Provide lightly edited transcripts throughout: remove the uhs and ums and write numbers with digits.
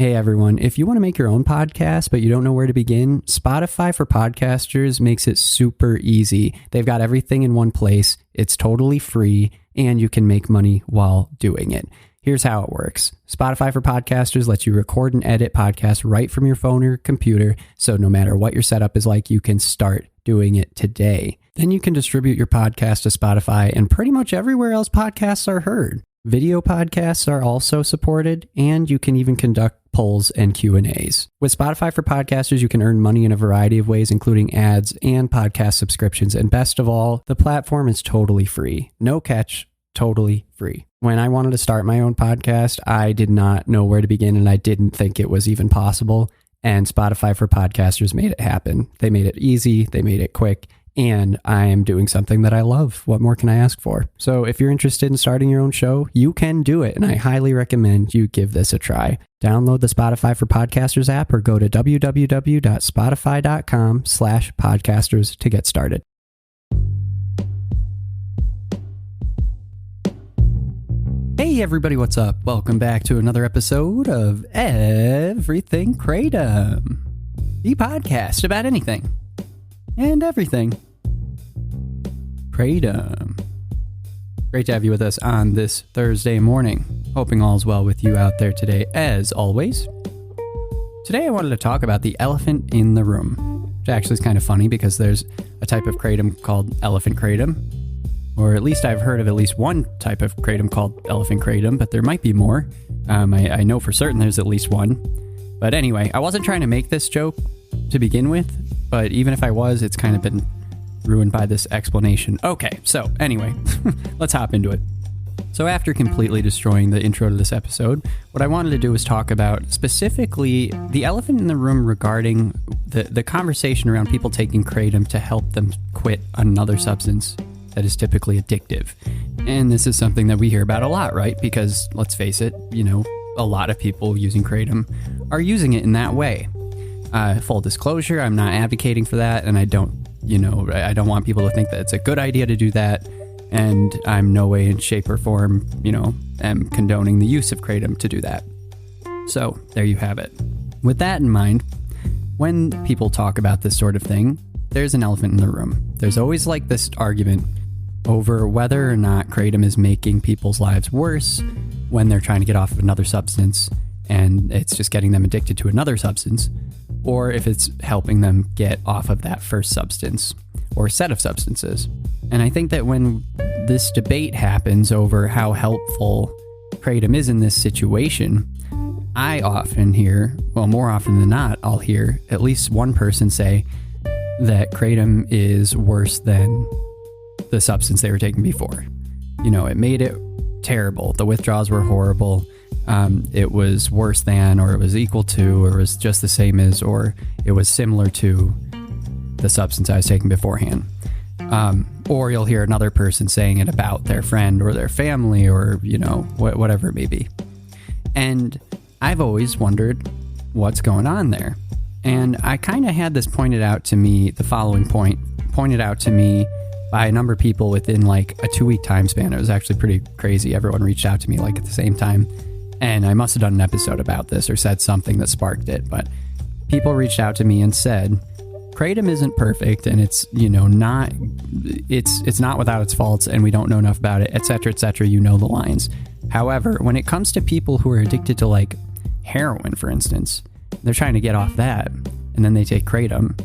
Hey everyone, if you want to make your own podcast but you don't know where to begin, Spotify for Podcasters makes it super easy. They've got everything in one place, it's totally free, and you can make money while doing it. Here's how it works. Spotify for Podcasters lets you record and edit podcasts right from your phone or computer, so no matter what your setup is like, you can start doing it today. Then you can distribute your podcast to Spotify and pretty much everywhere else podcasts are heard. Video podcasts are also supported, and you can even conduct polls and Q&As. With Spotify for Podcasters, you can earn money in a variety of ways, including ads and podcast subscriptions. And best of all, the platform is totally free. No catch, totally free. When I wanted to start my own podcast, I did not know where to begin, and I didn't think it was even possible. And Spotify for Podcasters made it happen. They made it easy, they made it quick, and I am doing something that I love. What more can I ask for? So if you're interested in starting your own show, you can do it, and I highly recommend you give this a try. Download the Spotify for Podcasters app or go to www.spotify.com/podcasters to get started. Hey everybody, what's up? Welcome back to another episode of Everything Kratom, the podcast about anything and everything Kratom. Great to have you with us on this Thursday morning. Hoping all's well with you out there today, as always. Today I wanted to talk about the elephant in the room, which actually is kind of funny because there's a type of kratom called elephant kratom, or at least I've heard of at least one type of kratom called elephant kratom, but there might be more. I know for certain there's at least one. But anyway, I wasn't trying to make this joke to begin with, but even if I was, it's kind of been ruined by this explanation. Okay, so anyway, let's hop into it. So after completely destroying the intro to this episode, what I wanted to do was talk about specifically the elephant in the room regarding the conversation around people taking kratom to help them quit another substance that is typically addictive. And this is something that we hear about a lot, right? Because let's face it, a lot of people using kratom are using it in that way. Full disclosure, I'm not advocating for that, and I don't want people to think that it's a good idea to do that, and I'm no way in shape or form, am condoning the use of kratom to do that. So, there you have it. With that in mind, when people talk about this sort of thing, there's an elephant in the room. There's always like this argument over whether or not kratom is making people's lives worse when they're trying to get off of another substance, and it's just getting them addicted to another substance, or if it's helping them get off of that first substance or set of substances. And I think that when this debate happens over how helpful kratom is in this situation, I often hear, well, more often than not, I'll hear at least one person say that kratom is worse than the substance they were taking before. It made it terrible. The withdrawals were horrible. It was worse than, or it was equal to, or it was just the same as, or it was similar to the substance I was taking beforehand. Or you'll hear another person saying it about their friend or their family, or, whatever it may be. And I've always wondered what's going on there. And I kind of had this pointed out to me by a number of people within like a 2-week time span. It was actually pretty crazy. Everyone reached out to me like at the same time. And I must have done an episode about this or said something that sparked it. But people reached out to me and said, kratom isn't perfect, and it's, not without its faults, and we don't know enough about it, etc., etc. The lines. However, when it comes to people who are addicted to like heroin, for instance, they're trying to get off that, and then they take kratom.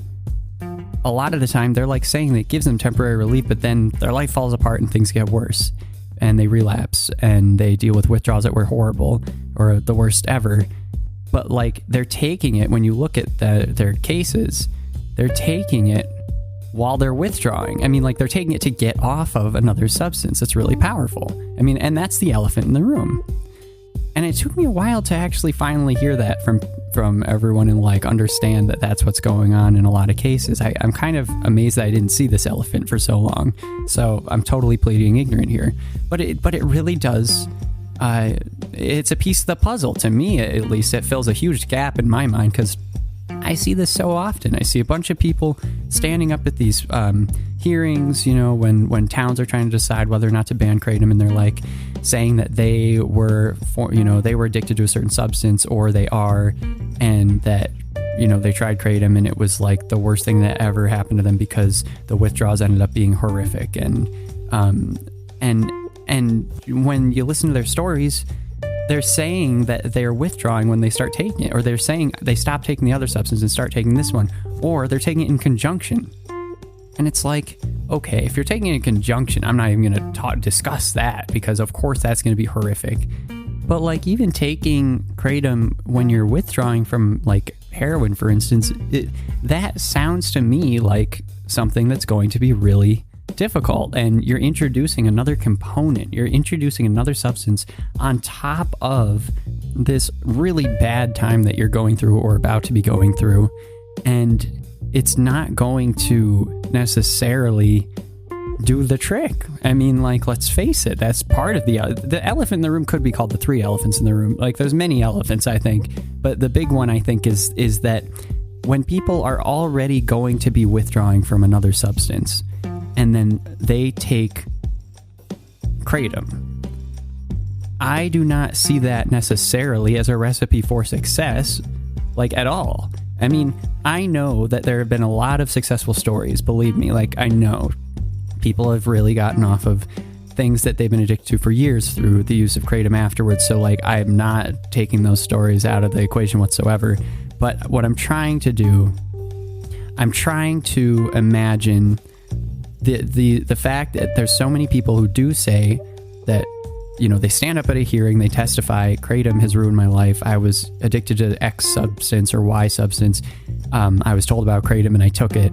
A lot of the time, they're like saying that it gives them temporary relief, but then their life falls apart and things get worse, and they relapse, and they deal with withdrawals that were horrible or the worst ever. But like, they're taking it, when you look at their cases, they're taking it while they're withdrawing. I mean, like, they're taking it to get off of another substance. It's really powerful. I mean, and that's the elephant in the room. And it took me a while to actually finally hear that from everyone and like understand that that's what's going on in a lot of cases. I'm kind of amazed that I didn't see this elephant for so long. So I'm totally pleading ignorant here. But it really does. It's a piece of the puzzle to me, at least. It fills a huge gap in my mind because I see this so often. I see a bunch of people standing up at these hearings, when towns are trying to decide whether or not to ban kratom, and they're like saying that they were addicted to a certain substance, or they are, and that they tried kratom and it was like the worst thing that ever happened to them because the withdrawals ended up being horrific. And when you listen to their stories, they're saying that they're withdrawing when they start taking it, or they're saying they stop taking the other substance and start taking this one, or they're taking it in conjunction. And it's like, okay, if you're taking it in conjunction, I'm not even going to discuss that, because of course that's going to be horrific. But like, even taking kratom when you're withdrawing from like heroin, for instance, that sounds to me like something that's going to be really difficult. And you're introducing another component, you're introducing another substance on top of this really bad time that you're going through or about to be going through. And it's not going to necessarily do the trick. I mean, like, let's face it, that's part of the elephant in the room. Could be called the 3 elephants in the room. Like, there's many elephants, I think, but the big one, I think, is that when people are already going to be withdrawing from another substance and then they take kratom, I do not see that necessarily as a recipe for success, like, at all. I mean, I know that there have been a lot of successful stories, believe me. Like, I know people have really gotten off of things that they've been addicted to for years through the use of kratom afterwards. So, like, I'm not taking those stories out of the equation whatsoever. But what I'm trying to do, I'm trying to imagine the fact that there's so many people who do say that, they stand up at a hearing, they testify, kratom has ruined my life. I was addicted to X substance or Y substance. I was told about kratom and I took it,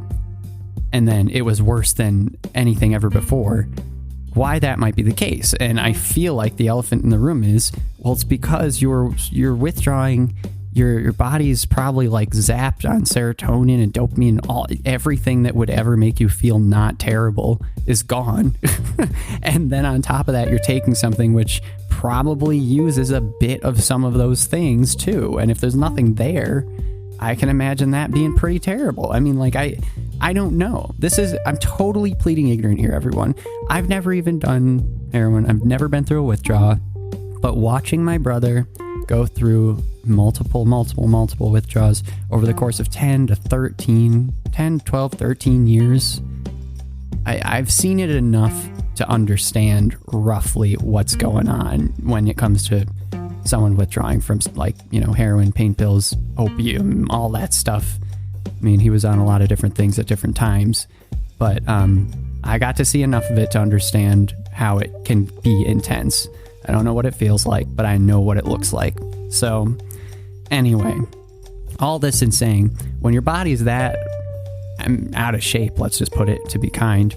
and then it was worse than anything ever before. Why that might be the case. And I feel like the elephant in the room is, well, it's because you're withdrawing. Your body's probably like zapped on serotonin and dopamine, and everything that would ever make you feel not terrible is gone. And then on top of that, you're taking something which probably uses a bit of some of those things too. And if there's nothing there, I can imagine that being pretty terrible. I mean, like, I don't know. I'm totally pleading ignorant here, everyone. I've never even done heroin. I've never been through a withdrawal, but watching my brother go through multiple withdrawals over the course of 10, 12, 13 years, I've seen it enough to understand roughly what's going on when it comes to someone withdrawing from, like, heroin, pain pills, opium, all that stuff. I mean, he was on a lot of different things at different times, but I got to see enough of it to understand how it can be intense. I don't know what it feels like, but I know what it looks like. So anyway, all this in saying, when your body's that out of shape, let's just put it to be kind,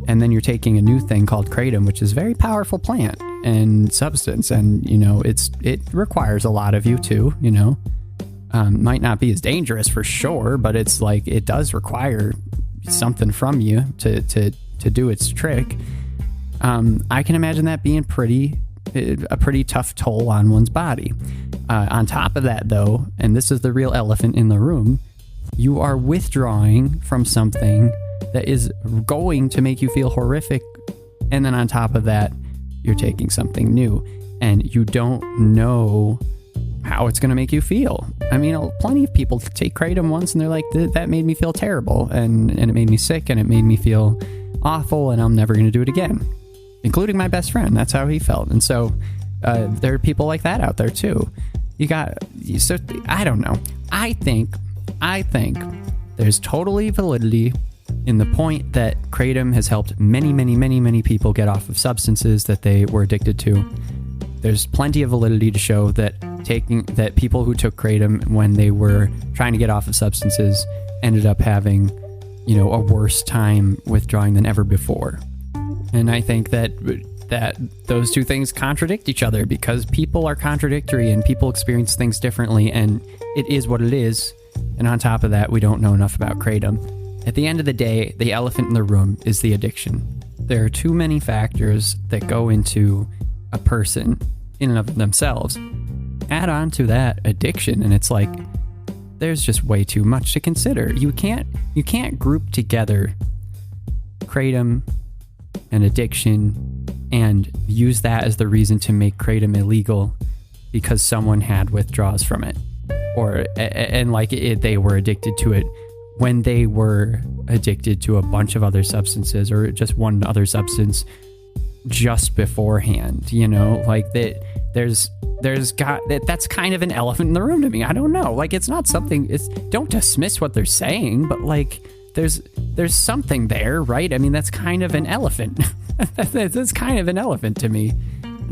and then you're taking a new thing called kratom, which is a very powerful plant and substance, and it requires a lot of you too. Might not be as dangerous for sure, but it's like, it does require something from you to do its trick. I can imagine that being a pretty tough toll on one's body. On top of that, though, and this is the real elephant in the room, you are withdrawing from something that is going to make you feel horrific, and then on top of that, you're taking something new, and you don't know how it's going to make you feel. I mean, plenty of people take kratom once and they're like, that made me feel terrible, and it made me sick, and it made me feel awful, and I'm never going to do it again, including my best friend. That's how he felt. And so there are people like that out there too. So I don't know. I think there's totally validity in the point that kratom has helped many people get off of substances that they were addicted to. There's plenty of validity to show that people who took kratom when they were trying to get off of substances ended up having, a worse time withdrawing than ever before. And I think that those two things contradict each other, because people are contradictory and people experience things differently, and it is what it is. And on top of that, we don't know enough about kratom. At the end of the day, the elephant in the room is the addiction. There are too many factors that go into a person in and of themselves. Add on to that addiction, and it's like, there's just way too much to consider. You can't group together kratom and addiction and use that as the reason to make kratom illegal because someone had withdrawals from it, or they were addicted to it when they were addicted to a bunch of other substances or just one other substance just beforehand, like that. That's kind of an elephant in the room to me. I don't know. Like, it's not something, don't dismiss what they're saying, but like, there's something there, right? I mean, that's kind of an elephant. That's kind of an elephant to me.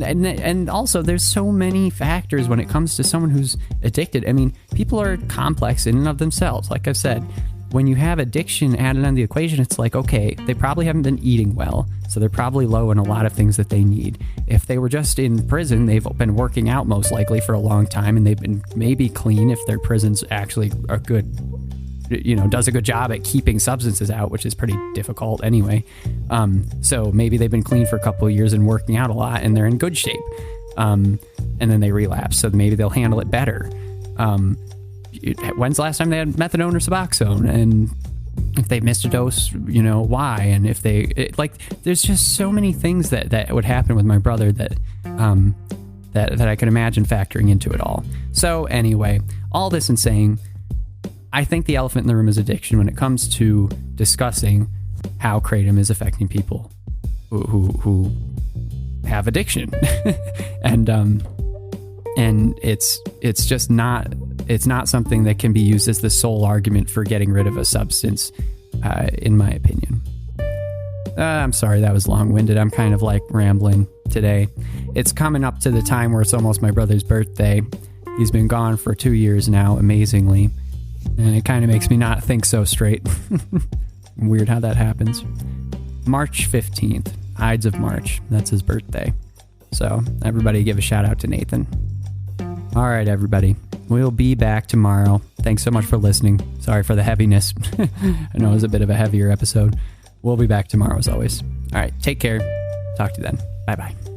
And also, there's so many factors when it comes to someone who's addicted. I mean, people are complex in and of themselves. Like I've said, when you have addiction added on the equation, it's like, okay, they probably haven't been eating well, so they're probably low in a lot of things that they need. If they were just in prison, they've been working out most likely for a long time, and they've been maybe clean if their prison's actually a good, does a good job at keeping substances out, which is pretty difficult anyway. So maybe they've been clean for a couple of years and working out a lot, and they're in good shape. And then they relapse, so maybe they'll handle it better. When's the last time they had methadone or Suboxone? And if they missed a dose, why? And if there's just so many things that would happen with my brother that I could imagine factoring into it all. So anyway, all this and saying, I think the elephant in the room is addiction when it comes to discussing how kratom is affecting people who have addiction. and it's just not. It's not something that can be used as the sole argument for getting rid of a substance, in my opinion. I'm sorry, that was long-winded. I'm kind of like rambling today. It's coming up to the time where it's almost my brother's birthday. He's been gone for 2 years now, amazingly. And it kind of makes me not think so straight. Weird how that happens. March 15th, Ides of March. That's his birthday. So everybody give a shout out to Nathan. All right, everybody. We'll be back tomorrow. Thanks so much for listening. Sorry for the heaviness. I know it was a bit of a heavier episode. We'll be back tomorrow as always. All right, take care. Talk to you then. Bye-bye.